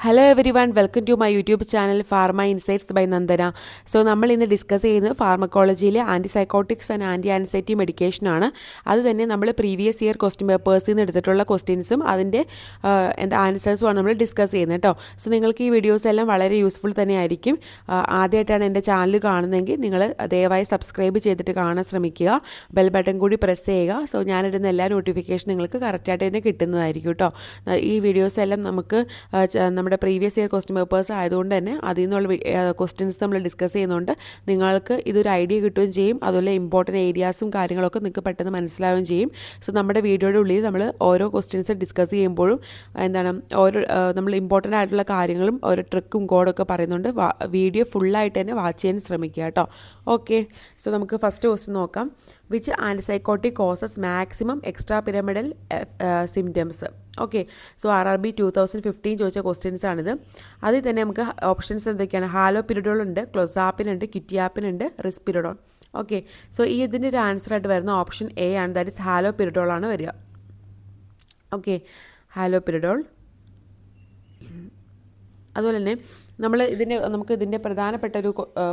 Hello everyone, welcome to my YouTube channel Pharma Insights by Nandana. So, നമ്മൾ ഇന്ന് discuss ചെയ്യുന്നത് ഫാർമക്കോളജിയിലെ ആൻറ്റിസൈക്കോട്ടിക്സ് and anti anxiety medication ആണ്. അത് തന്നെ നമ്മൾ പ്രീവിയസ് ഇയർ ക്വസ്റ്റ്യൻ പേപ്പേഴ്സിൽ നിന്ന് എടുത്തിട്ടുള്ള ക്വസ്റ്റ്യൻസും അതിൻ്റെ ആൻസേഴ്സുമാണ് നമ്മൾ ഡിസ്കസ് ചെയ്യുന്നത് കേട്ടോ. സോ നിങ്ങൾക്ക് ഈ വീഡിയോസ് എല്ലാം വളരെ യൂസ്ഫുൾ തന്നെയായിരിക്കും. ആദ്യമായിട്ടാണ് എൻ്റെ ചാനൽ കാണുന്നതെങ്കിൽ നിങ്ങൾ ദയവായി സബ്സ്ക്രൈബ് ചെയ്തിട്ട് കാണാൻ ശ്രമിക്കുക. ബെൽ ബട്ടൺ കൂടി പ്രസ് ചെയ്യുക. സോ ഞാനിടുന്ന എല്ലാ നോട്ടിഫിക്കേഷൻ നിങ്ങൾക്ക് കറക്റ്റായിട്ട് തന്നെ കിട്ടുന്നതായിരിക്കും കേട്ടോ. ഈ വീഡിയോസ് എല്ലാം നമുക്ക് നമ്മുടെ പ്രീവിയസ് ഇയർ ക്വസ്റ്റ്യൻ പേപ്പേഴ്സ് ആയതുകൊണ്ട് തന്നെ അതിൽ നിന്നുള്ള ക്വസ്റ്റ്യൻസ് നമ്മൾ ഡിസ്കസ് ചെയ്യുന്നുണ്ട്. നിങ്ങൾക്ക് ഇതൊരു ഐഡിയ കിട്ടുകയും ചെയ്യും. അതുപോലെ ഇമ്പോർട്ടൻറ്റ് ഏരിയാസും കാര്യങ്ങളൊക്കെ നിങ്ങൾക്ക് പെട്ടെന്ന് മനസ്സിലാവുകയും ചെയ്യും. സോ നമ്മുടെ വീഡിയോയുടെ ഉള്ളിൽ നമ്മൾ ഓരോ ക്വസ്റ്റ്യൻസ് ഡിസ്കസ് ചെയ്യുമ്പോഴും ഓരോ നമ്മൾ ഇമ്പോർട്ടൻ്റ് ആയിട്ടുള്ള കാര്യങ്ങളും ഓരോ ട്രിക്കും കോഡൊക്കെ പറയുന്നുണ്ട്. വീഡിയോ ഫുള്ളായിട്ട് തന്നെ വാച്ച് ചെയ്യാൻ ശ്രമിക്കുക കേട്ടോ. ഓക്കെ, സോ നമുക്ക് ഫസ്റ്റ് ക്വസ്റ്റ്യൻ നോക്കാം. Which antipsychotic causes maximum extrapyramidal symptoms? Okay, so RRB 2015 ചോദിച്ച ക്വസ്റ്റ്യൻസ് ആണിത്. അതിൽ തന്നെ നമുക്ക് ഓപ്ഷൻസ് എന്തൊക്കെയാണ്? ഹാലോപിരിഡോൾ ഉണ്ട്, ക്ലോസാപ്പിൻ ഉണ്ട്, ക്വിറ്റിയാപ്പിൻ ഉണ്ട്, റിസ്പിരിഡോൺ. ഓക്കെ, സോ ഇതിൻ്റെ ഒരു ആൻസർ ആയിട്ട് വരുന്ന ഓപ്ഷൻ എ ആണ്. ദാറ്റ് ഇസ് ഹാലോപിരിഡോൾ ആണ് വരിക. ഓക്കെ, ഹാലോപിരിഡോൾ. അതുപോലെ തന്നെ നമുക്ക് ഇതിൻ്റെ പ്രധാനപ്പെട്ട ഒരു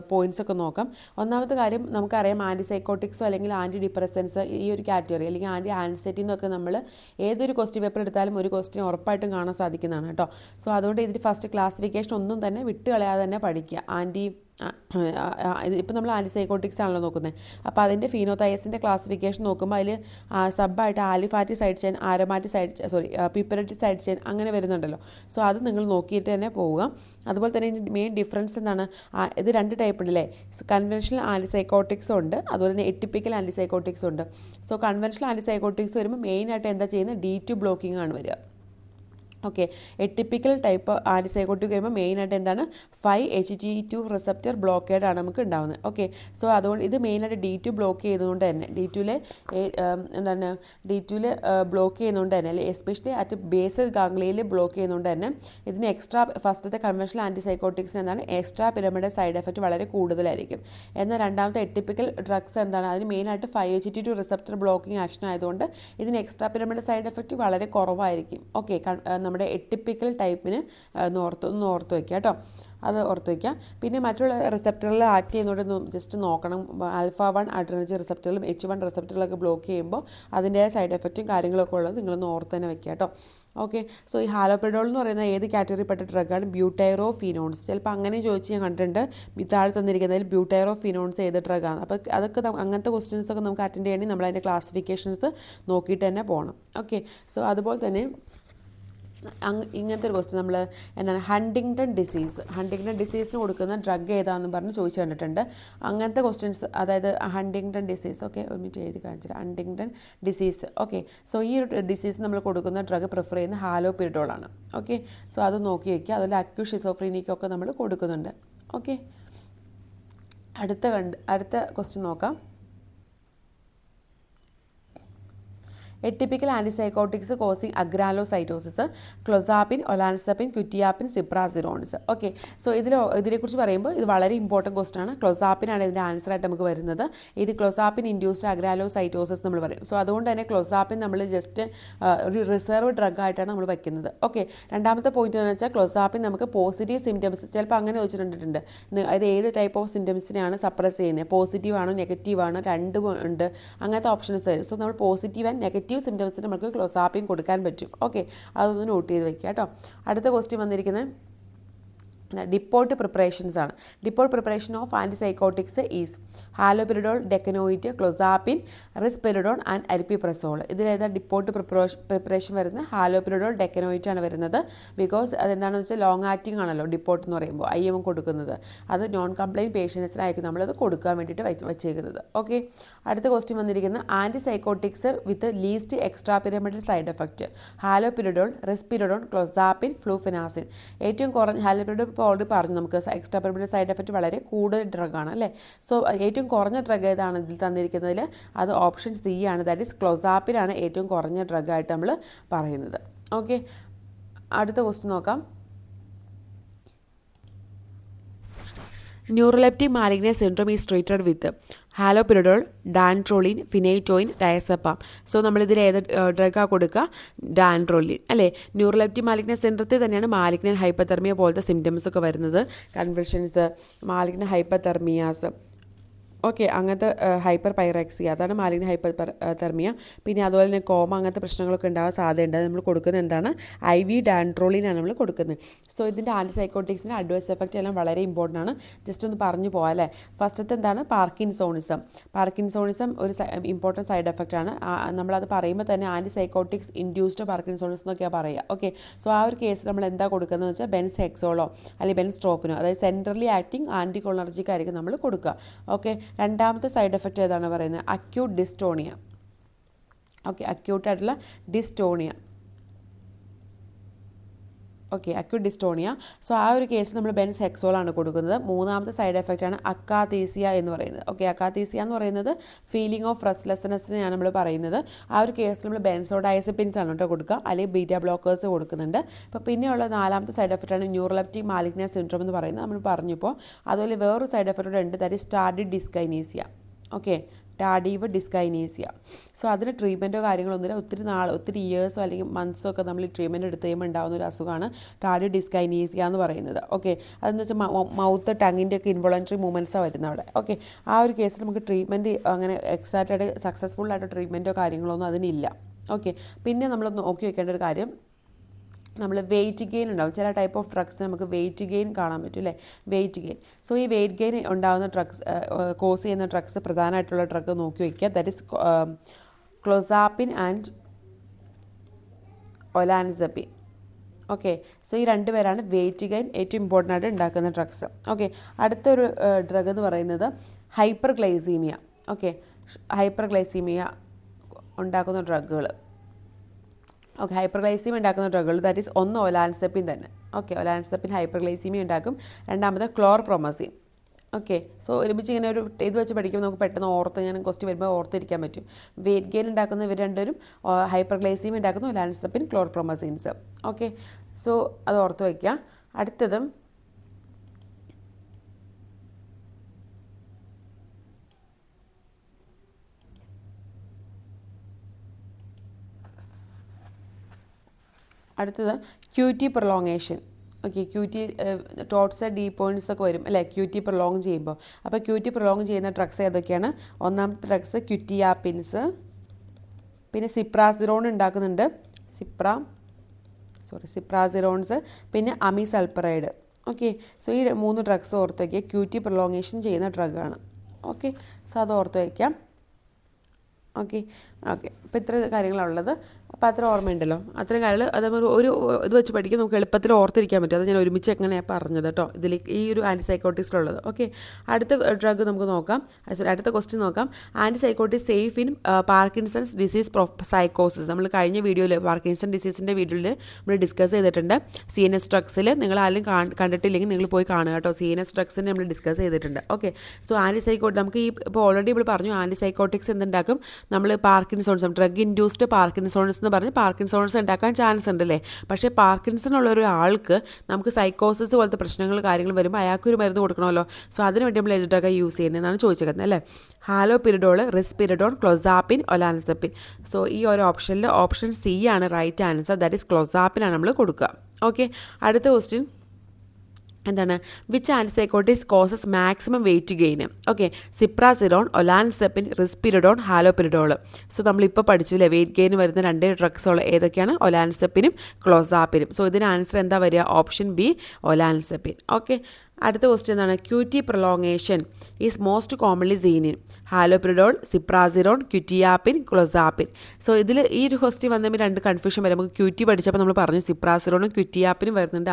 പോയിൻറ്റ്സ് ഒക്കെ നോക്കാം. ഒന്നാമത്തെ കാര്യം നമുക്കറിയാം, ആൻറ്റിസൈക്കോട്ടിക്സോ അല്ലെങ്കിൽ ആൻറ്റി ഡിപ്രസൻസ് ഈ ഒരു കാറ്റഗറി അല്ലെങ്കിൽ ആൻറ്റി ആൻസൈറ്റി എന്നൊക്കെ നമ്മൾ ഏതൊരു ക്വസ്റ്റ്യൻ പേപ്പർ എടുത്താലും ഒരു ക്വസ്റ്റ്യൻ ഉറപ്പായിട്ടും കാണാൻ സാധിക്കുന്നതാണ് കേട്ടോ. സോ അതുകൊണ്ട് ഇതിൻ്റെ ഫസ്റ്റ് ക്ലാസിഫിക്കേഷൻ ഒന്നും തന്നെ വിട്ട് കളയാതെ തന്നെ പഠിക്കുക. ഇപ്പം നമ്മൾ ആൻറ്റിസൈക്കോട്ടിക്സ് ആണല്ലോ നോക്കുന്നത്. അപ്പോൾ അതിൻ്റെ ഫീനോതൈസിൻ്റെ ക്ലാസിഫിക്കേഷൻ നോക്കുമ്പോൾ അതിൽ സബ്ബായിട്ട് aliphatic side chain, aromatic piperazine side chain അങ്ങനെ വരുന്നുണ്ടല്ലോ. സോ അത് നിങ്ങൾ നോക്കിയിട്ട് തന്നെ പോവുക. അതുപോലെ തന്നെ മെയിൻ ഡിഫറൻസ് എന്താണ്? ഇത് രണ്ട് ടൈപ്പ് ഉണ്ടല്ലേ. കൺവെൻഷണൽ ആൻറ്റിസൈക്കോട്ടിക്സ് ഉണ്ട്, അതുപോലെ തന്നെ എറ്റിപ്പിക്കൽ ആൻറ്റിസൈക്കോട്ടിക്സ് ഉണ്ട്. സോ കൺവെൻഷണൽ ആൻറ്റിസൈക്കോട്ടിക്സ് വരുമ്പോൾ മെയിനായിട്ട് എന്താ ചെയ്യുന്നത്? D2 ബ്ലോക്കിംഗ് ആണ് വരിക. ഓക്കെ, എറ്റിപ്പിക്കൽ ടൈപ്പ് ആൻറ്റിസൈക്കോട്ടിക് വരുമ്പോൾ മെയിനായിട്ട് എന്താണ്? 5-HT2 റിസപ്റ്റർ ബ്ലോക്കേഡ് ആണ് നമുക്ക് ഉണ്ടാകുന്നത്. ഓക്കെ, സോ അതുകൊണ്ട് ഇത് മെയിനായിട്ട് D2 ബ്ലോക്ക് ചെയ്തുകൊണ്ട് തന്നെ D2ൽ ബ്ലോക്ക് ചെയ്യുന്നതുകൊണ്ട് തന്നെ, അല്ലെങ്കിൽ എസ്പെഷ്യലി അറ്റ് ബേസൽ ഗാംഗ്ലിയയിൽ ബ്ലോക്ക് ചെയ്യുന്നതുകൊണ്ട് തന്നെ ഇതിന് എക്സ്ട്രാ ഫസ്റ്റത്തെ കൺവെൻഷണൽ ആൻറ്റിസൈക്കോട്ടിക്സിന് എന്താണ്? എക്സ്ട്രാ പിരമിഡൽ സൈഡ് എഫക്റ്റ് വളരെ കൂടുതലായിരിക്കും. എന്നാൽ രണ്ടാമത്തെ എറ്റിപ്പിക്കൽ ഡ്രഗ്സ് എന്താണ്? അതിന് മെയിനായിട്ട് 5-HT2 റിസപ്റ്റർ ബ്ലോക്കിംഗ് ആക്ഷൻ ആയതുകൊണ്ട് ഇതിന് എക്സ്ട്രാ പിരമിഡൽ സൈഡ് എഫക്റ്റ് വളരെ കുറവായിരിക്കും. ഓക്കെ, നമ്മുടെ എറ്റിപ്പിക്കൽ ടൈപ്പിന് ഒന്ന് ഓർത്ത് വയ്ക്കുക കേട്ടോ. അത് ഓർത്ത് വയ്ക്കുക. പിന്നെ മറ്റുള്ള റിസപ്റ്ററുകൾ ആക്ട് ചെയ്യുന്നതുകൊണ്ട് ജസ്റ്റ് നോക്കണം. α1 അഡ്രിനർജിക് റിസപ്റ്ററുകളും H1 റിസപ്റ്ററുകളൊക്കെ ബ്ലോക്ക് ചെയ്യുമ്പോൾ അതിൻ്റെ സൈഡ് എഫക്റ്റും കാര്യങ്ങളൊക്കെ ഉള്ളത് നിങ്ങളൊന്ന് ഓർത്ത് തന്നെ വയ്ക്കുക കേട്ടോ. ഓക്കെ, സോ ഈ ഹാലോപിരിഡോൾ എന്ന് പറയുന്ന ഏത് കാറ്റഗറിപ്പെട്ട ഡ്രഗാണ്? ബ്യൂട്ടൈറോഫിനോൺസ്. ചിലപ്പോൾ അങ്ങനെ ചോദിച്ച് ഞാൻ കണ്ടിട്ടുണ്ട്. താഴെ തന്നിരിക്കുന്നതിൽ ബ്യൂട്ടൈറോഫിനോൺസ് ഏത് ഡ്രഗാണ്? അപ്പോൾ അതൊക്കെ അങ്ങനത്തെ ക്വസ്റ്റ്യൻസ് ഒക്കെ നമുക്ക് അറ്റൻഡ് ചെയ്യണമെങ്കിൽ നമ്മൾ അതിൻ്റെ ക്ലാസിഫിക്കേഷൻസ് നോക്കിയിട്ട് തന്നെ പോകണം. ഓക്കെ, സോ അതുപോലെ തന്നെ ഇങ്ങനത്തെ ഒരു ക്വസ്റ്റ്യൻ നമ്മൾ ഹണ്ടിങ്ടൺ ഡിസീസിന് കൊടുക്കുന്ന ഡ്രഗ് ഏതാണെന്ന് പറഞ്ഞ് ചോദിച്ചു കണ്ടിട്ടുണ്ട്. അങ്ങനത്തെ ക്വസ്റ്റ്യൻസ്, അതായത് ഹണ്ടിങ്ടൺ ഡിസീസ്. ഓക്കെ, ഒരു മിനിറ്റ് എഴുതി കാണിച്ചിട്ട്. Huntington disease. ഓക്കെ, സോ ഈ ഒരു ഡിസീസ് നമ്മൾ കൊടുക്കുന്ന ഡ്രഗ് പ്രിഫർ ചെയ്യുന്ന ഹാലോപിരിഡോൾ ആണ്. ഓക്കെ, സോ അത് നോക്കി വയ്ക്കുക. അതുപോലെ അക്യൂട്ട് ഷിസോഫ്രീനിക്കൊക്കെ നമ്മൾ കൊടുക്കുന്നുണ്ട്. ഓക്കെ, അടുത്ത ക്വസ്റ്റ്യൻ നോക്കാം. എറ്റിപ്പിക്കൽ ആൻറ്റിസൈക്കോട്ടിക്സ് കോസിങ് അഗ്രാലോസൈറ്റോസിസ്, ക്ലോസാപ്പിൻ, ഒലാൻസപ്പിൻ, ക്വിറ്റിയാപ്പിൻ, സിപ്രാസിറോൺസ്. ഓക്കെ, സോ ഇതിനെക്കുറിച്ച് പറയുമ്പോൾ ഇത് വളരെ ഇമ്പോർട്ടൻറ്റ് ക്വസ്റ്റൻ ആണ്. ക്ലോസാപ്പിനാണ് ഇതിൻ്റെ ആൻസറായിട്ട് നമുക്ക് വരുന്നത്. ഇത് ക്ലോസാപ്പിൻ ഇൻഡ്യൂസ്ഡ് അഗ്രാലോസൈറ്റോസിസ് നമ്മൾ പറയും. സോ അതുകൊണ്ട് തന്നെ ക്ലോസാപ്പിൻ നമ്മൾ ജസ്റ്റ് ഒരു റിസർവ് ഡ്രഗ് ആയിട്ടാണ് നമ്മൾ വയ്ക്കുന്നത്. ഓക്കെ, രണ്ടാമത്തെ പോയിന്റ് എന്ന് വെച്ചാൽ ക്ലോസാപ്പിൻ നമുക്ക് പോസിറ്റീവ് സിംറ്റംസ്, ചിലപ്പോൾ അങ്ങനെ വെച്ചിട്ടുണ്ട്, അത് ഏത് ടൈപ്പ് ഓഫ് സിംറ്റംസിനെയാണ് സപ്രസ് ചെയ്യുന്നത്? പോസിറ്റീവ് ആണോ നെഗറ്റീവ് ആണോ? രണ്ടും ഉണ്ട്, അങ്ങനത്തെ ഓപ്ഷൻസ് വരും. സോ നമ്മൾ പോസിറ്റീവ് ആൻഡ് നെഗറ്റീവ് സിംറ്റംസിന് നമുക്ക് ക്ലോസാപ്പിൻ കൊടുക്കാൻ പറ്റും. ഓക്കെ, അതൊന്ന് നോട്ട് ചെയ്ത് വെക്കുക കേട്ടോ. അടുത്ത ക്വസ്റ്റ്യൻ വന്നിരിക്കുന്നത് ഡിപ്പോട്ട് പ്രിപ്പറേഷൻസ് ആണ്. Depot preparation of antipsychotics is haloperidol, decanoate, clozapine, risperidone and aripiprazole. ഇതിലേതാ ഡിപ്പോട്ട് പ്രിപ്പറേഷൻ വരുന്നത്? ഹാലോപിരിഡോൾ, ഡെക്കനോയിറ്റ് ആണ് വരുന്നത്. ബിക്കോസ് അതെന്താണെന്ന് വെച്ചാൽ ലോങ് ആക്ടിങ് ആണല്ലോ ഡിപ്പോട്ട് എന്ന് പറയുമ്പോൾ, IM കൊടുക്കുന്നത്. അത് നോൺ കംപ്ലൈൻറ്റ് പേഷ്യൻസിനായിരിക്കും നമ്മളത് കൊടുക്കാൻ വേണ്ടിയിട്ട് വച്ചേക്കുന്നത്. ഓക്കെ, അടുത്ത ക്വസ്റ്റ്യൻ വന്നിരിക്കുന്നത് antipsychotics with least extrapyramidal side effect. Haloperidol, risperidone, clozapine, fluphenazine. ഏറ്റവും കുറഞ്ഞ ഹാലോപിരിഡോൾ ഓൾറെഡി പറഞ്ഞു, നമുക്ക് എക്സ്ട്രാ പിരമിഡൽ സൈഡ് എഫക്റ്റ് വളരെ കൂടുതൽ ഡ്രഗാണ് അല്ലേ. സോ ഏറ്റവും കുറഞ്ഞ ഡ്രഗ് ഏതാണ് ഇതിൽ തന്നിരിക്കുന്നതിൽ? അത് ഓപ്ഷൻ C ആണ്. ദാറ്റ് ഈസ് ക്ലോസാപ്പിനാണ് ഏറ്റവും കുറഞ്ഞ ഡ്രഗായിട്ട് നമ്മൾ പറയുന്നത്. ഓക്കെ, അടുത്ത ക്വസ്റ്റ്യൻ നോക്കാം. Neuroleptic malignant syndrome is treated with haloperidol, dantrolene, phenytoin, diazepam. So നമ്മളിതിൽ ഏത് ഡ്രഗാണ് കൊടുക്കുക? ഡാൻട്രോളിൻ അല്ലേ. ന്യൂറോലെപ്റ്റിക് മാലിഗ്നന്റ് സിൻഡ്രത്തിൽ തന്നെയാണ് മാലിഗ്നന്റ് ഹൈപ്പതെർമിയ പോലത്തെ സിംറ്റംസ് ഒക്കെ വരുന്നത്. കൺവൾഷൻസ്, മാലിഗ്നന്റ് ഹൈപ്പതെർമിയാസ്, ഓക്കെ, അങ്ങനത്തെ ഹൈപ്പർ പൈറക്സിയ, അതാണ് മാലിഗ്നന്റ് ഹൈപ്പർ തെർമിയ. പിന്നെ അതുപോലെ തന്നെ കോമ, അങ്ങനത്തെ പ്രശ്നങ്ങളൊക്കെ ഉണ്ടാകാൻ സാധ്യതയുണ്ട്. നമ്മൾ കൊടുക്കുന്നത് എന്താണ്? IV ഡാൻട്രോളിനാണ് നമ്മൾ കൊടുക്കുന്നത്. സോ ഇതിൻ്റെ ആൻറ്റിസൈക്കോട്ടിക്സിൻ്റെ അഡ്വേഴ്സ് എഫക്റ്റ് എല്ലാം വളരെ ഇമ്പോർട്ടൻ്റ് ആണ്. ജസ്റ്റ് ഒന്ന് പറഞ്ഞു പോകാം അല്ലേ. ഫസ്റ്റത്തെ എന്താണ്? പാർക്കിൻസോണിസം. പാർക്കിൻസോണിസം ഒരു ഇമ്പോർട്ടൻറ്റ് സൈഡ് എഫക്റ്റ് ആണ്. നമ്മളത് പറയുമ്പോൾ തന്നെ ആൻറ്റിസൈക്കോട്ടിക്സ് ഇൻഡ്യൂസ്ഡ് പാർക്കിൻസോണിസം എന്നൊക്കെയാണ് പറയുക. ഓക്കെ, സോ ആ ഒരു കേസ് നമ്മൾ എന്താ കൊടുക്കുന്നത് വെച്ചാൽ ബെൻസ് ഹെക്സോളോ അല്ലെങ്കിൽ ബെൻസ്ട്രോപ്പിനോ, അതായത് സെൻട്രലി ആക്ടിങ് ആൻറ്റികോളർജിക് ആയിരിക്കും നമ്മൾ കൊടുക്കുക. ഓക്കെ, രണ്ടാമത്തെ സൈഡ് എഫക്റ്റ് ഏതാണ് പറയുന്നത്? Acute dystonia. ഓക്കെ, അക്യൂട്ടായിട്ടുള്ള dystonia. Okay, acute dystonia. So ആ ഒരു കേസ് നമ്മൾ ബെൻസ് ഹെക്സോളാണ് കൊടുക്കുന്നത്. മൂന്നാമത്തെ സൈഡ് എഫക്റ്റ് ആണ് അക്കാതീസിയ എന്ന് പറയുന്നത്. ഓക്കെ, അക്കാതീസിയ എന്ന് പറയുന്നത് ഫീലിംഗ് ഓഫ് റെസ്റ്റ്ലെസ്നെസ്സിനെയാണ് നമ്മൾ പറയുന്നത്. ആ ഒരു കേസിൽ നമ്മൾ ബെൻസോഡയസെപ്പിൻസ് ആണ് കേട്ടോ കൊടുക്കുക, അല്ലെങ്കിൽ ബീറ്റ ബ്ലോക്കേഴ്സ് കൊടുക്കുന്നുണ്ട്. അപ്പോൾ പിന്നെയുള്ള നാലാമത്തെ സൈഡ് എഫക്റ്റ് ആണ് ന്യൂറോലെപ്റ്റിക് മാലിഗ്നന്റ് സിൻഡ്രോം എന്ന് പറയുന്നത്. നമ്മൾ പറഞ്ഞപ്പോൾ അതുപോലെ വേറൊരു സൈഡ് എഫക്റ്റ് ഉണ്ട്, ദാറ്റ് ഈസ് ടാർഡിവ് ഡിസ്കൈനീസിയ. ഓക്കെ, ടാർഡീവ് ഡിസ്കൈനീസിയ. സോ അതിന് ട്രീറ്റ്മെൻറ്റോ കാര്യങ്ങളൊന്നുമില്ല. ഒത്തിരി ഇയേഴ്സോ അല്ലെങ്കിൽ മന്ത്സോ ഒക്കെ നമ്മൾ ട്രീറ്റ്മെൻറ്റ് എടുത്ത് കഴിയുമ്പോൾ ഉണ്ടാകുന്ന ഒരു അസുഖമാണ് ടാർഡീവ് ഡിസ്കൈനീസിയ എന്ന് പറയുന്നത്. ഓക്കെ, അതെന്ന് വെച്ചാൽ മൗത്ത് ടങ്ങിൻ്റെ ഒക്കെ ഇൻവോളണ്ടറി മൂവ്മെൻറ്റ്സാണ് വരുന്നത് അവിടെ. ഓക്കെ, ആ ഒരു കേസിൽ നമുക്ക് ട്രീറ്റ്മെൻറ്റ് അങ്ങനെ എക്സാക്റ്റായിട്ട് സക്സസ്ഫുള്ളായിട്ട് ട്രീറ്റ്മെൻറ്റോ കാര്യങ്ങളൊന്നും അതിനില്ല. ഓക്കെ, പിന്നെ നമ്മൾ നോക്കി വെക്കേണ്ട ഒരു കാര്യം, നമ്മൾ വെയിറ്റ് ഗെയിൻ ഉണ്ടാവും. ചില ടൈപ്പ് ഓഫ് ഡ്രഗ്സ് നമുക്ക് വെയിറ്റ് ഗെയിൻ കാണാൻ പറ്റും അല്ലേ, വെയിറ്റ് ഗെയിൻ. സോ ഈ വെയിറ്റ് ഗെയിൻ ഉണ്ടാകുന്ന ഡ്രഗ്സ്, കോസ് ചെയ്യുന്ന ഡ്രഗ്സ്, പ്രധാനമായിട്ടുള്ള ഡ്രഗ് നോക്കി വയ്ക്കുക. That is clozapine and olanzapine. Okay, so ഈ രണ്ട് പേരാണ് വെയിറ്റ് ഗെയിൻ ഏറ്റവും ഇമ്പോർട്ടൻ്റ് ആയിട്ട് ഉണ്ടാക്കുന്ന ഡ്രഗ്സ്. ഓക്കെ, അടുത്തൊരു ഡ്രഗ് എന്ന് പറയുന്നത് hyper glycaemia. Okay, hyper glycaemia ഉണ്ടാക്കുന്ന ഡ്രഗുകൾ. ഓക്കെ, ഹൈപ്പർഗ്ലൈസീമിയ ഉണ്ടാക്കുന്ന ഡ്രഗുകൾ, ദാറ്റ് ഈസ് ഒന്ന് ഒലാൻസെപ്പിൻ തന്നെ. ഓക്കെ, ഒലാൻസെപ്പിൻ ഹൈപ്പർഗ്ലൈസീമിയ ഉണ്ടാക്കും. രണ്ടാമത് ക്ലോർപ്രൊമസിൻ. ഓക്കെ, സോ ഒരുമിച്ച് ഇങ്ങനെ ഒരു ഇത് വെച്ച് പഠിക്കുമ്പോൾ നമുക്ക് പെട്ടെന്ന് ഞാൻ ക്വസ്റ്റ്യൻ വരുമ്പോൾ ഓർത്തിരിക്കാൻ പറ്റും. വെയിറ്റ് ഗെയിൻ ഉണ്ടാക്കുന്ന ഇവർ രണ്ടുപേരും, ഹൈപ്പർഗ്ലൈസീമിയ ഉണ്ടാക്കുന്ന ഒലാൻസെപ്പിൻ, ക്ലോർപ്രൊമസിൻസ്. ഓക്കെ, സോ അത് ഓർത്ത് വയ്ക്കുക. അടുത്തത് QT പ്രൊലോങ്ങേഷൻ. ഓക്കെ, QT ടോട്ട്സ് ഡീ പോയിൻറ്റ്സ് ഒക്കെ വരും അല്ലേ QT പ്രൊലോങ് ചെയ്യുമ്പോൾ. അപ്പോൾ QT പ്രൊലോങ് ചെയ്യുന്ന ഡ്രഗ്സ് ഏതൊക്കെയാണ്? ഒന്നാമത്തെ ഡ്രഗ്സ് ക്വിറ്റിയാപ്പിൻസ്, പിന്നെ സിപ്രാസിറോൺ ഉണ്ടാക്കുന്നുണ്ട്, സിപ്രാസിറോൺസ്, പിന്നെ അമിസൾപ്പറൈഡ്. ഓക്കെ, സോ ഈ 3 ഡ്രഗ്സ് ഓർത്ത് വയ്ക്കുക. QT പ്രൊലോങ്ങേഷൻ ചെയ്യുന്ന ഡ്രഗാണ്. ഓക്കെ, സോ അത് ഓർത്ത് വയ്ക്കാം. ഓക്കെ, അപ്പോൾ ഇത്ര കാര്യങ്ങളാണ് ഉള്ളത്. അപ്പോൾ അത്ര ഓർമ്മയുണ്ടല്ലോ. അത്രയും കാര്യങ്ങൾ അത് ഒരു ഇത് വെച്ച് പഠിക്കാൻ നമുക്ക് എളുപ്പത്തിൽ ഓർത്തിരിക്കാൻ പറ്റും. അത് ഞാൻ ഒരുമിച്ച് എങ്ങനെയാണ് പറഞ്ഞത് കേട്ടോ, ഇതിൽ ഈ ഒരു ആൻറ്റിസൈക്കോട്ടിക്സിലുള്ളത്. ഓക്കെ, അടുത്ത ഡ്രഗ് നമുക്ക് നോക്കാം. അടുത്ത ക്വസ്റ്റ്യൻ നോക്കാം. ആൻറ്റിസൈക്കോട്ടിക്സ് സേഫ് ഇൻ പാർക്കിൻസൺസ് ഡിസീസ് സൈക്കോസിസ്. നമ്മൾ കഴിഞ്ഞ വീഡിയോയിൽ പാർക്കിൻസൺ ഡിസീസിൻ്റെ വീഡിയോയിൽ നമ്മൾ ഡിസ്കസ് ചെയ്തിട്ടുണ്ട്. CNS ഡ്രഗ്സിൽ നിങ്ങൾ ആരും കണ്ടിട്ടില്ലെങ്കിൽ നിങ്ങൾ പോയി കാണുക കേട്ടോ. CNS ഡ്രഗ്സിനെ നമ്മൾ ഡിസ്കസ് ചെയ്തിട്ടുണ്ട്. ഓക്കെ, സോ നമുക്ക് ഇപ്പോൾ ഓൾറെഡി ഇവിടെ പറഞ്ഞു ആൻറ്റിസൈക്കോട്ടിക്സ് എന്തുണ്ടാക്കും? നമ്മൾ പാർക്കിൻസോൺസ്, ഡ്രഗ് ഇൻഡ്യൂസ്ഡ് പാർക്കിൻസോൺസ് എന്ന് പറഞ്ഞ് പാർക്കിൻസോൺസ് ഉണ്ടാക്കാൻ ചാൻസ് ഉണ്ടല്ലേ. പക്ഷേ പാർക്കിൻസൺ ഉള്ള ഒരു ആൾക്ക് നമുക്ക് സൈക്കോസിസ് പോലത്തെ പ്രശ്നങ്ങൾ കാര്യങ്ങൾ വരുമ്പോൾ അയാൾക്ക് ഒരു മരുന്ന് കൊടുക്കണമല്ലോ. സോ അതിന് വേണ്ടി നമ്മൾ ഏത് ഡ്രഗാണ് യൂസ് ചെയ്യുന്നതെന്നാണ് ചോദിച്ചിരിക്കുന്നത് അല്ലേ. ഹാലോപിരിഡോൾ, റിസ്പിരിഡോൺ, ക്ലോസാപ്പിൻ, ഒലാൻസെപ്പിൻ. സോ ഈ ഒരു ഓപ്ഷനിൽ ഓപ്ഷൻ C ആണ് റൈറ്റ് ആൻസർ. ദാറ്റ് ഈസ് ക്ലോസാപ്പിനാണ് നമ്മൾ കൊടുക്കുക. ഓക്കെ, അടുത്ത ക്വസ്റ്റ്യൻ എന്താണ്? Which antipsychotics causes maximum weight gain? Okay, ziprasidone, olanzapine, risperidone, haloperidol. So നമ്മളിപ്പോൾ പഠിച്ചില്ലേ വെയിറ്റ് ഗെയിൻ വരുന്ന 2 ഡ്രഗ്സുകൾ ഏതൊക്കെയാണ്? ഒലാൻസെപ്പിനും ക്ലോസാപ്പിനും. സോ ഇതിന് ആൻസർ എന്താ വരിക? Option B, olanzapine. ഓക്കെ, അടുത്ത ക്വസ്റ്റ്യൻ എന്താണ്? QT prolongation is most commonly seen in haloperidol, ziprasidone, quetiapine, clozapine. So ഇതിൽ ഈ ഒരു ക്വസ്റ്റ്യൻ വന്നപ്പോൾ 2 കൺഫ്യൂഷൻ വരും. നമുക്ക് QT പഠിച്ചപ്പോൾ നമ്മൾ പറഞ്ഞു സിപ്രാസിറോണും ക്വിറ്റിയാപ്പിനും വരുന്നുണ്ട്,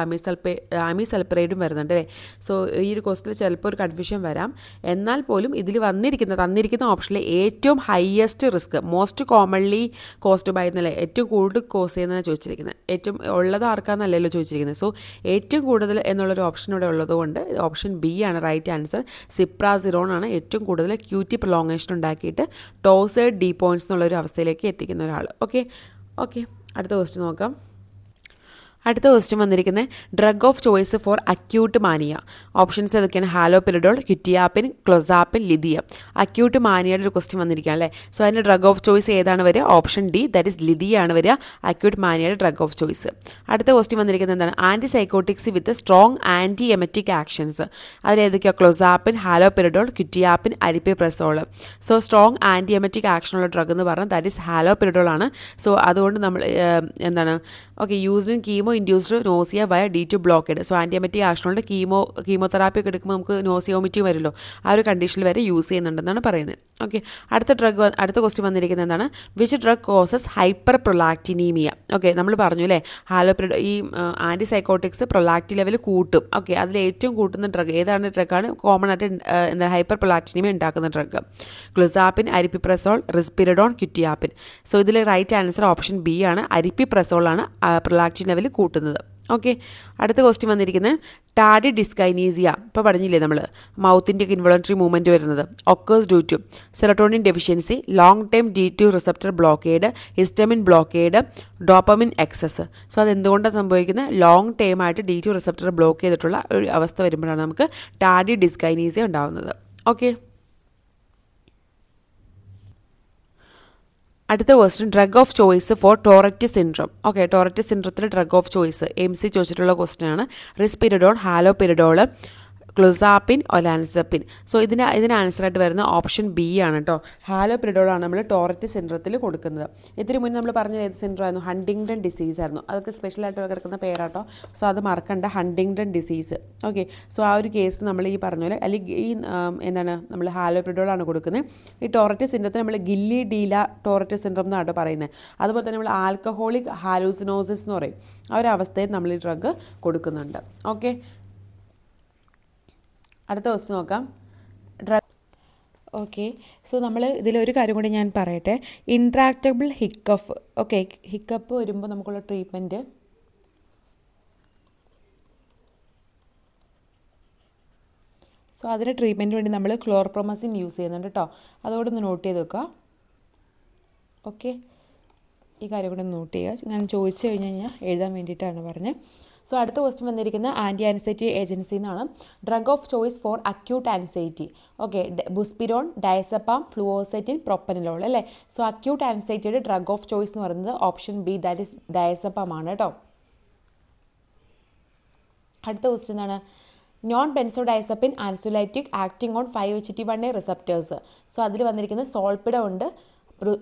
അമിസൾപ്പറൈഡും വരുന്നുണ്ട് അല്ലേ. സോ ഈ ഒരു ക്വസ്റ്റ്യൻ ചിലപ്പോൾ ഒരു കൺഫ്യൂഷൻ വരാം. എന്നാൽ പോലും ഇതിൽ തന്നിരിക്കുന്ന ഓപ്ഷനിൽ ഏറ്റവും highest risk, most commonly caused by എന്നല്ലേ, ഏറ്റവും കൂടുതൽ കോസ് ചെയ്യുന്നതാണ് ചോദിച്ചിരിക്കുന്നത്. ഏറ്റവും ഉള്ളത് ആർക്കാന്നല്ലല്ലോ ചോദിച്ചിരിക്കുന്നത്. സോ ഏറ്റവും കൂടുതൽ എന്നുള്ളൊരു ഓപ്ഷൻ ഇവിടെ ഉള്ളതുകൊണ്ട് ഓപ്ഷൻ B ആണ് റൈറ്റ് ആൻസർ. സിപ്രാസിറോൺ ആണ് ഏറ്റവും കൂടുതൽ QT പ്രൊലോങ്ങേഷൻ ഉണ്ടാക്കിയിട്ട് ടോസേഡ് ഡീ പോയിൻറ്റ്സ് എന്നുള്ളൊരു അവസ്ഥയിലേക്ക് എത്തിക്കുന്ന ഒരാൾ. ഓക്കെ, അടുത്ത ക്വസ്റ്റ്യൻ നോക്കാം. അടുത്ത ക്വസ്റ്റ്യൻ വന്നിരിക്കുന്നത് drug of choice for acute mania. Options ഏതൊക്കെയാണ്? Haloperidol, quetiapine, clozapine, lithium. Acute മാനിയയുടെ ഒരു ക്വസ്റ്റ്യൻ വന്നിരിക്കുകയാണ് അല്ലേ. സോ അതിൻ്റെ ഡ്രഗ് ഓഫ് ചോയ്സ് ഏതാണ് വരിക? ഓപ്ഷൻ ഡി, ദാറ്റ് ഇസ് ലിഥിയാണ് വരിക അക്യൂട്ട് മാനിയയുടെ ഡ്രഗ് ഓഫ് ചോയ്സ്. അടുത്ത ക്വസ്റ്റ്യൻ വന്നിരിക്കുന്നത് എന്താണ്? Antipsychotics with strong anti emetic actions. അതിലേതൊക്കെയാണ്? Clozapine, haloperidol, quetiapine, aripiprazole. So strong anti emetic ആക്ഷനുള്ള ഡ്രഗ് എന്ന് പറഞ്ഞാൽ ദാറ്റ് ഇസ് ഹാലോപെരിഡോൾ ആണ്. സോ അതുകൊണ്ട് നമ്മൾ എന്താണ് okay used in chemo induced nausea via D2 blockade. So antibiotic ആക്ഷനുണ്ട്. കീമോതെറാപ്പി ഒക്കെ എടുക്കുമ്പോൾ നമുക്ക് നോസിയ വോമിറ്റിംഗ് വരുമല്ലോ, ആ ഒരു കണ്ടീഷനിൽ വരെ യൂസ് ചെയ്യുന്നുണ്ടെന്നാണ് പറയുന്നത്. ഓക്കെ, അടുത്ത ക്വസ്റ്റ്യൻ വന്നിരിക്കുന്നത് എന്താണ്? Which drug causes hyper prolactinemia. Okay, നമ്മൾ പറഞ്ഞു അല്ലേ ഈ ആൻറ്റിസൈക്കോട്ടിക്സ് പ്രൊലാക്റ്റിൻ ലെവൽ കൂട്ടും. ഓക്കെ, അതിൽ ഏറ്റവും കൂട്ടുന്ന ഡ്രഗ് ഏതാണ്? ഡ്രഗാണ് കോമൺ ആയിട്ട് എന്താ ഹൈപ്പർ പ്രൊലാക്റ്റിനീമിയ ഉണ്ടാക്കുന്ന drug? Clozapine, aripiprazole, risperidone, quetiapine. So ഇതിൽ റൈറ്റ് ആൻസർ ഓപ്ഷൻ ബി ആണ്. അരിപ്പിപ്രസോളാണ് പ്രൊലാക്റ്റിൻ ലെവൽ കൂട്ടുന്നത്. ഓക്കെ, അടുത്ത ക്വസ്റ്റ്യൻ വന്നിരിക്കുന്നത് ടാഡി ഡിസ്കൈനീസിയ. ഇപ്പോൾ പറഞ്ഞില്ലേ നമ്മൾ മൗത്തിൻ്റെ ഒക്കെ ഇൻവോളണ്ടറി മൂവ്മെൻറ്റ് വരുന്നത് occurs due to serotonin deficiency, long time D2 receptor blockade, histamine blockade, dopamine excess. So അതെന്തുകൊണ്ടാണ് സംഭവിക്കുന്നത്? ലോങ് ടൈം ആയിട്ട് D2 റിസപ്റ്റർ ബ്ലോക്ക് ചെയ്തിട്ടുള്ള ഒരു അവസ്ഥ വരുമ്പോഴാണ് നമുക്ക് ടാഡി ഡിസ്കൈനീസിയ ഉണ്ടാകുന്നത്. ഓക്കെ, അടുത്ത question drug of choice for Tourette syndrome. Okay, Tourette സിൻഡ്രത്തിൽ ഡ്രഗ് ഓഫ് ചോയ്സ് MC ചോദിച്ചിട്ടുള്ള ക്വസ്റ്റ്യൻ ആണ്. Risperidone, haloperidol, ക്ലോസാപ്പിൻ, ഒലാൻസപ്പിൻ. സോ ഇതിന് ആൻസറായിട്ട് വരുന്ന ഓപ്ഷൻ ബി ആണ് കേട്ടോ. ഹാലോപെരിഡോളാണ് നമ്മൾ ടോററ്റ് സിൻഡ്രത്തിൽ കൊടുക്കുന്നത്. ഇതിന് മുന്നേ നമ്മൾ പറഞ്ഞത് ഏത് സിൻഡ്രം ആയിരുന്നു? ഹണ്ടിങ്ടൺ ഡിസീസ് ആയിരുന്നു. അതൊക്കെ സ്പെഷ്യലായിട്ട് കിടക്കുന്ന പേരാട്ടോ. സോ അത് മറക്കണ്ട, ഹണ്ടിങ്ടൺ ഡിസീസ്. ഓക്കെ, സോ ആ ഒരു കേസ് നമ്മൾ ഈ പറഞ്ഞ പോലെ അല്ലെങ്കിൽ ഈ എന്താണ് നമ്മൾ ഹാലോപെരിഡോളാണ് കൊടുക്കുന്നത്. ഈ ടോററ്റ് സിൻഡ്രത്തിന് നമ്മൾ ഗില്ലി ഡീല ടോററ്റ് സിൻഡ്രം എന്നാണ് പറയുന്നത്. അതുപോലെ തന്നെ നമ്മൾ ആൽക്കഹോളിക് ഹാലൂസിനോസിസ് എന്ന് പറയും. ആ ഒരു അവസ്ഥയിൽ നമ്മൾ ഈ ഡ്രഗ് കൊടുക്കുന്നുണ്ട്. ഓക്കെ, അടുത്ത ക്വസ്റ്റ്യൻ നോക്കാം. ഓക്കെ, സോ നമ്മൾ ഇതിലൊരു കാര്യം കൂടി ഞാൻ പറയട്ടെ. ഇൻട്രാക്റ്റബിൾ ഹിക്കഫ്. ഓക്കെ, ഹിക്കപ്പ് വരുമ്പോൾ നമുക്കുള്ള ട്രീറ്റ്മെൻറ്റ് സോ അതിൻ്റെ ട്രീറ്റ്മെൻറ്റ് വേണ്ടി നമ്മൾ ക്ലോർപ്രോമസിൻ യൂസ് ചെയ്യുന്നുണ്ട് കേട്ടോ. അതോടൊന്ന് നോട്ട് ചെയ്ത് വെക്കുക. ഓക്കെ, ഈ കാര്യം കൂടെ ഒന്ന് നോട്ട് ചെയ്യുക. ഞാൻ ചോദിച്ചു കഴിഞ്ഞാൽ എഴുതാൻ വേണ്ടിയിട്ടാണ് പറഞ്ഞത്. സോ അടുത്ത ക്വസ്റ്റ്യൻ വന്നിരിക്കുന്ന ആൻറ്റി ആൻസൈറ്റി ഏജൻസി എന്നാണ്. Drug of choice for acute anxiety. Okay, buspirone, diazepam, fluoxetine, propranolol അല്ലേ. സോ അക്യൂട്ട് ആൻസൈറ്റിയുടെ ഡ്രഗ് ഓഫ് ചോയ്സ് എന്ന് പറയുന്നത് option B, that is diazepam ആണ് കേട്ടോ. അടുത്ത ക്വസ്റ്റ്യൻ എന്താണ്? Non benzodiazepine anxiolytic acting on 5-HT1A receptors. So അതിൽ വന്നിരിക്കുന്നത് സോൾപിഡ ഉണ്ട്,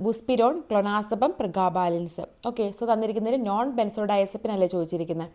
buspirone, clonazepam, pregabalins. Okay, so തന്നിരിക്കുന്നതിൽ നോൺ ബെൻസോഡയസപ്പിൻ അല്ലേ ചോദിച്ചിരിക്കുന്നത്.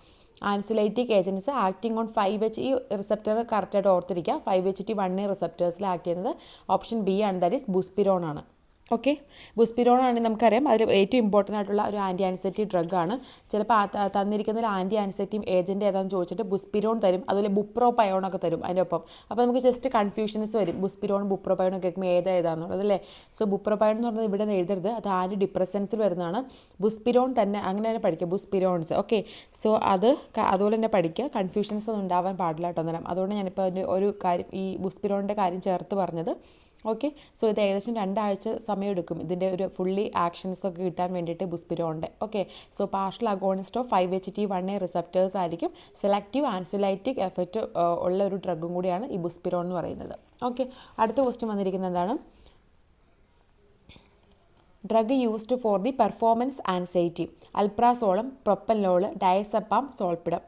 ആൻസുലൈറ്റിക് ഏജൻസ് ആക്ടിംഗ് ഓൺ 5H ഈ റിസപ്റ്റർ കറക്റ്റായിട്ട് ഓർത്തിരിക്കുക. 5-HT1A റിസപ്റ്റേഴ്സിൽ ആക്ട് ചെയ്യുന്നത് ഓപ്ഷൻ ബി ആണ്, ദാറ്റ് ഈസ് ബുസ്പിരോൺ ആണ്. ഓക്കെ, ബുസ്പിരോൺ ആണെങ്കിൽ നമുക്കറിയാം അതിൽ ഏറ്റവും ഇമ്പോർട്ടൻ്റ് ആയിട്ടുള്ള ഒരു ആൻറ്റി ആൻസൈറ്റി ഡ്രഗ് ആണ്. ചിലപ്പോൾ തന്നിരിക്കുന്നതിൽ ആൻറ്റി ആൻസൈറ്റി ഏജൻറ്റ് ഏതാണെന്ന് ചോദിച്ചിട്ട് ബുസ്പിരോൺ തരും, അതുപോലെ ബുപ്രോപയോൺ ഒക്കെ തരും അതിൻ്റെ ഒപ്പം. അപ്പോൾ നമുക്ക് ജസ്റ്റ് കൺഫ്യൂഷൻസ് വരും, ബുസ്പിരോൺ ബുപ്രോപയോൺ ഒക്കെ കേൾക്കുമ്പോൾ ഏതാണെന്നുള്ളത് അല്ലേ. സോ ബുപ്രോപയോൺ എന്ന് പറഞ്ഞാൽ ഇവിടെ നിന്ന് എഴുതരുത്, അത് ആൻറ്റി ഡിപ്രസൻസിൽ വരുന്നതാണ്. ബുസ്പിരോൺ തന്നെ അങ്ങനെ തന്നെ പഠിക്കുക, ബുസ്പിരോൺസ്. ഓക്കെ, സോ അതുപോലെ തന്നെ പഠിക്കുക, കൺഫ്യൂഷൻസ് ഒന്നും ഉണ്ടാവാൻ പാടില്ല കേട്ടോ അന്നേരം. അതുകൊണ്ട് ഞാനിപ്പോൾ അതിൻ്റെ ഒരു കാര്യം ഈ ബുസ്പിരോണിൻ്റെ കാര്യം ചേർത്ത് പറഞ്ഞത്. ഓക്കെ, സോ ഇത് ഏകദേശം 2 ആഴ്ച സമയം എടുക്കും ഇതിൻ്റെ ഒരു ഫുള്ളി ആക്ഷൻസ് ഒക്കെ കിട്ടാൻ വേണ്ടിയിട്ട് ബുസ്പിരോണിൻ്റെ. Okay, so partial agonist of 5-HT1A receptors ആയിരിക്കും. സെലക്റ്റീവ് ആൻസുലൈറ്റിക് എഫക്റ്റ് ഉള്ള ഒരു ഡ്രഗും കൂടിയാണ് ഈ ബുസ്പിരോൺ എന്ന് പറയുന്നത്. ഓക്കെ, അടുത്ത ക്വസ്റ്റ്യൻ വന്നിരിക്കുന്നത് എന്താണ്? Drug used for the performance anxiety. Alprazolam, propranolol, diazepam, zolpidem.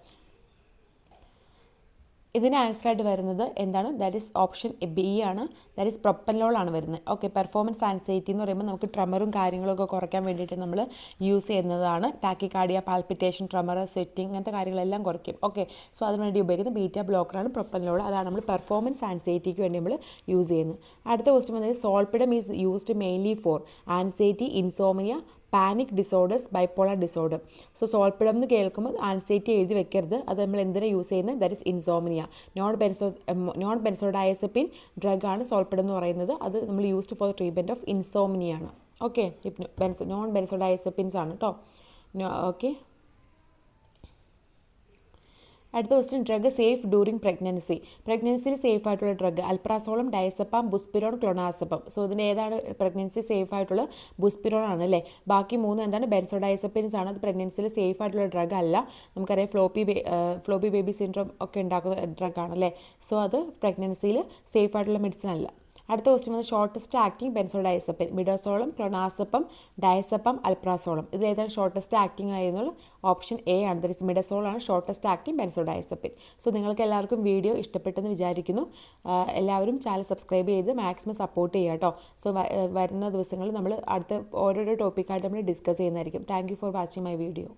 ഇതിന് ആൻസറായിട്ട് വരുന്നത് എന്താണ്? ദാറ്റ് ഈസ് ഓപ്ഷൻ ബി ആണ്, ദാറ്റ് ഈസ് പ്രൊപ്പനലോൾ ആണ് വരുന്നത്. ഓക്കെ, പെർഫോമൻസ് ആൻസൈറ്റി എന്ന് പറയുമ്പോൾ നമുക്ക് ട്രമറും കാര്യങ്ങളൊക്കെ കുറയ്ക്കാൻ വേണ്ടിയിട്ട് നമ്മൾ യൂസ് ചെയ്യുന്നതാണ്. ടാക്കിക്കാർഡിയ, പാൽപിറ്റേഷൻ, ട്രമർ, സ്വെറ്റിംഗ് അങ്ങനത്തെ കാര്യങ്ങളെല്ലാം കുറയ്ക്കും. ഓക്കെ, സോ അതിനുവേണ്ടി ഉപയോഗിക്കുന്ന ബീറ്റ ബ്ലോക്കറാണ് പ്രൊപ്പനലോൾ. അതാണ് നമ്മൾ പെർഫോമൻസ് ആൻസൈറ്റിക്ക് വേണ്ടി നമ്മൾ യൂസ് ചെയ്യുന്നത്. അടുത്ത ക്വസ്റ്റ്യൻ വന്നത് zolpidem is used mainly for anxiety, insomnia, panic disorders, bipolar disorder. So zolpidem എന്ന് കേൾക്കുമ്പോൾ ആൻസൈറ്റി എഴുതി വെക്കരുത്, അത് നമ്മൾ എന്തിനാണ് യൂസ് ചെയ്യുന്നത്? That is insomnia. Non benzodiazepine drug ആണ് സോൾപിഡം എന്ന് പറയുന്നത്. അത് നമ്മൾ used for treatment of insomnia ആണ്. ഓക്കെ, നോൺ ബെൻസോഡയസപ്പിൻസ് ആണ് കേട്ടോ. ഓക്കെ, അടുത്ത question drug safe during pregnancy. പ്രഗ്നൻസിയിൽ സേഫ് ആയിട്ടുള്ള drug alprazolam, diazepam, buspirone, clonazepam. So ഇതിന് ഏതാണ് പ്രഗ്നൻസി സേഫ് ആയിട്ടുള്ള? ബുസ്പിരോൺ ആണ് അല്ലേ. ബാക്കി 3 എന്താണ്? ബെൻസോഡൈസെപ്പിൻസ് ആണ്. അത് പ്രഗ്നൻസിയിൽ സേഫ് ആയിട്ടുള്ള ഡ്രഗ് അല്ല. നമുക്കറിയാം ഫ്ലോപ്പി ബേബി സിൻഡ്രോം ഒക്കെ ഉണ്ടാക്കുന്ന ഡ്രഗ് ആണ് അല്ലേ. സോ അത് പ്രഗ്നൻസിയിൽ സേഫ് ആയിട്ടുള്ള മെഡിസിൻ അല്ല. അടുത്ത ക്വസ്റ്റ്യൻ വന്നത് shortest acting benzodiazepine. Midazolam, clonazepam, diazepam, alprazolam. ഇത് ഏതാണ് ഷോർട്ടസ്റ്റ് ആക്ടിങ് ആയിരുന്നുള്ള? ഓപ്ഷൻ എ ആണ്. ദറ്റ് ഇസ് മിഡസോളാണ് ഷോർട്ടസ്റ്റ് ആക്ടിങ് ബെൻസോഡൈസെപ്പിൻ. സോ നിങ്ങൾക്ക് എല്ലാവർക്കും വീഡിയോ ഇഷ്ടപ്പെട്ടെന്ന് വിചാരിക്കുന്നു. എല്ലാവരും ചാനൽ സബ്സ്ക്രൈബ് ചെയ്ത് മാക്സിമം സപ്പോർട്ട് ചെയ്യുക കേട്ടോ. സോ വരുന്ന ദിവസങ്ങളിൽ നമ്മൾ അടുത്ത ഓരോരോ ടോപ്പിക്കായിട്ട് നമ്മൾ ഡിസ്കസ് ചെയ്യുന്നതായിരിക്കും. Thank you for watching my video.